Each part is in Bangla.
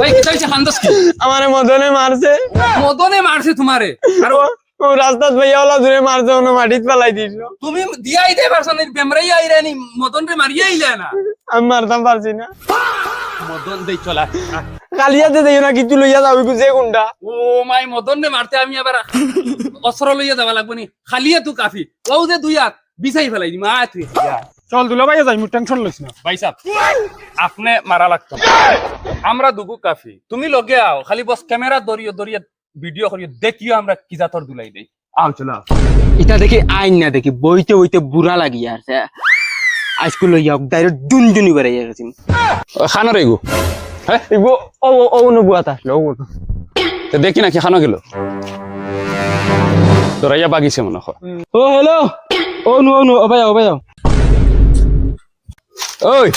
ভাই কি চাইছে খান্দস কি আমারে মদনে মারছে তোমারে আর ও রাস্তাত ভাইয়া ওলা ধরে মারছে ওনো মাটিত ফেলাই দিছিল। তুমি দিয়াই দে পারছনি বেমরাই আইরানি মদন রে মারিয়া আইলা না আমি মারতাম পারছি না। মদন দেই চলা কালিয়াতে দেই না কিছু লইয়া যাবি যে গুন্ডা। ও মাই মদন রে মারতে আমি আবার অস্ত্র লইয়া যাবা লাগবো নি খালিয়া তু কাফি ও যে দুই হাত বিছাই ফেলাই দি মা তুই চল দুলা ভাইয়া যাই, মু টেনশন লইছ না। ভাই সাহেব আপনি মারা লাগতো না, আমরা দুগু কাফি, তুমি লগে আও, খালি বস ক্যামেরা দরিয়ে দরিয়ে ভিডিও করিয়ে দেখিও আমরা কি জাতর দুলাই দেই। আও চলো এটা দেখি আইন না দেখি বইতে বইতে বুড়া লাগিয়া আছে আজকে লইয়া ডাইরেক্ট দুনজুনি বেড়াইয়া গেছি। খানো রে গো হ্যাঁ ইগো ও ও নো বুয়াতা লো তো দেখি না কি খানো গেল তোরাইয়া বাগিছে মনে হয়। ও হ্যালো ও নো ও ভাই ওই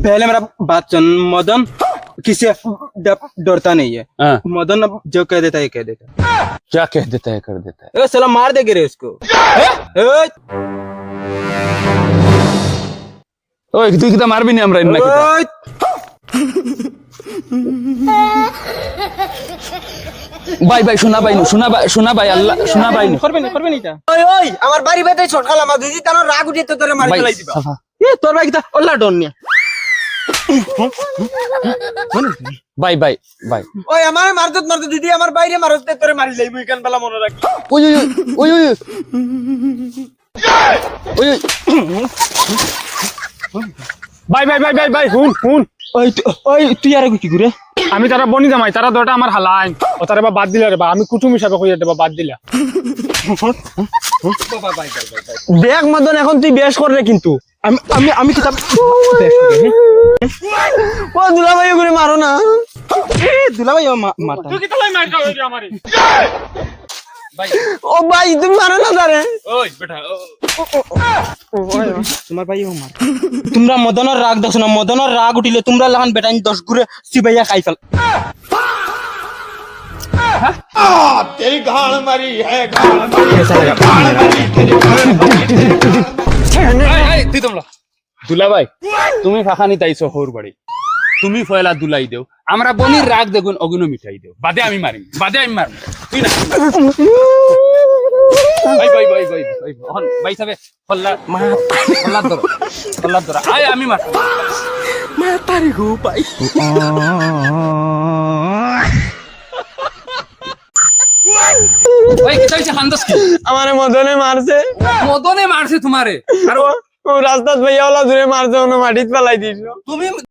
पहले मेरा बात सुन। मदन किसी डरता नहीं है। हाँ। मदन अब जो कह देता है कह देता है। क्या कह देता है कर देता है। ए साला मार देगे रे उसको। ওই তুই কি তা মারবি না আমরা এমনা কি ভাই ভাই শোনা ভাই আল্লাহ শোনা ভাই করবে না এটা। ওই ওই আমার বাড়ি বেতে ছটকালা মা দিদি তার রাগ উঠিয়ে তো তোরে মারি ভাই ফেলাই দিবা। সাফা এ তোর ভাই কিতা ওল্লা ডন নিয়া। ভাই ভাই ভাই ওই আমারে মারতত দিদি আমার বাইরে মারতে তোরে মারি যাইব ইকান বেলা মনে রাখি। ওই ওই ওই ওই ওই ভাই হুন ওই তুই আর কি করে আমি তারা বনি জামাই তারা দরটা আমার হালাইন ও তারা বা বাদ দিলা রে বা আমি কুটুম হিসাবে কইয়া দেবা বাদ দিলা। দেখ মদন এখন তুই বেশ কর রে কিন্তু আমি কিতাব ও দুলা ভাই করে মারো না। দুলা ভাই মারতা তুই কি তালাই মারটা হইলি আমারে। ভাই ও ভাই তুমি মারো না তারে। ওই বেটা তোমার ভাই মার। তোমরা মদনের রাগ দেখছ না, মদনের রাগ উঠিলে তোমরা লাগান বেটা 10 ঘুরে সিবাইয়া খাই ফেল। तेरी गाल मरी है তুই তোমরা দুলা ভাই তুমি ফাঁকানি তাইছো হোর বাড়ি, তুমি ফয়লা দুলাই দেও, আমরা বনির রাগ দেখুন অগুন মিঠাই দেও, বাদে আমি মারিম তুই না ভাই ভাই ভাই ভাই ভাই হন ভাই সাবে ফল্লা ধরো আয় আমি মার মাতারি গো ভাই। ভাই কি চাইছে খান্দস কি আমারে মদনে মারছে তোমারে আর ও রাস্তাত ভাইয়া ওলা ধরে মারছে ওনো মাটিত ফেলাই দিছিল। তুমি